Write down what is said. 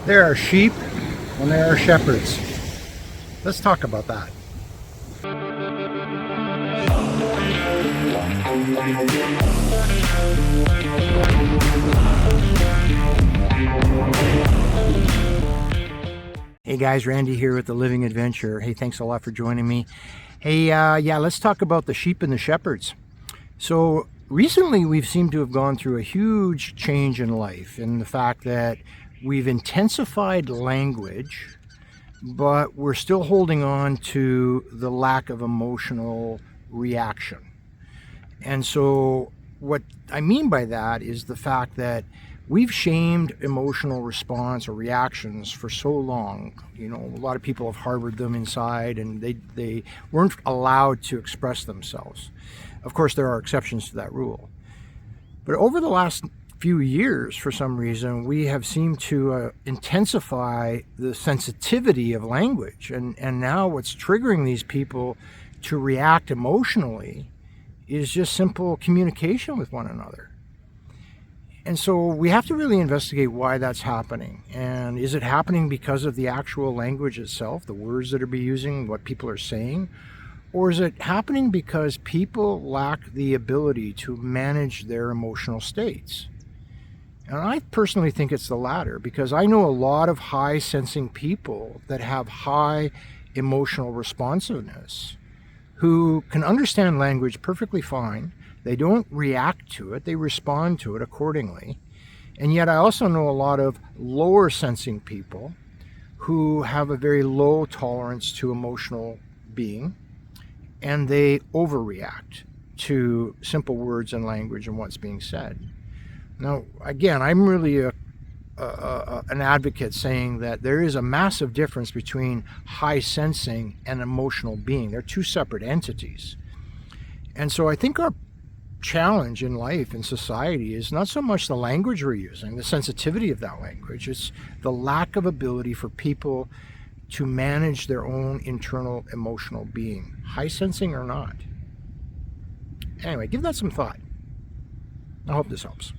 There are sheep and there are shepherds. Let's talk about that. Hey guys, Randy here with The Living Adventure. Hey, thanks a lot for joining me. Hey, let's talk about the sheep and the shepherds. So recently we've seemed to have gone through a huge change in life in the fact that we've intensified language, but we're still holding on to the lack of emotional reaction. And so what I mean by that is the fact that we've shamed emotional response or reactions for so long. You know, a lot of people have harbored them inside and they weren't allowed to express themselves. Of course, there are exceptions to that rule. But over the last few years, for some reason, we have seemed to intensify the sensitivity of language. And now what's triggering these people to react emotionally is just simple communication with one another. And so we have to really investigate why that's happening. And is it happening because of the actual language itself, the words that are being using, what people are saying? Or is it happening because people lack the ability to manage their emotional states? And I personally think it's the latter, because I know a lot of high sensing people that have high emotional responsiveness who can understand language perfectly fine. They don't react to it, they respond to it accordingly. And yet I also know a lot of lower sensing people who have a very low tolerance to emotional being, and they overreact to simple words and language and what's being said. Now, again, I'm really an advocate saying that there is a massive difference between high sensing and emotional being. They're two separate entities. And so I think our challenge in life, in society, is not so much the language we're using, the sensitivity of that language. It's the lack of ability for people to manage their own internal emotional being, high sensing or not. Anyway, give that some thought. I hope this helps.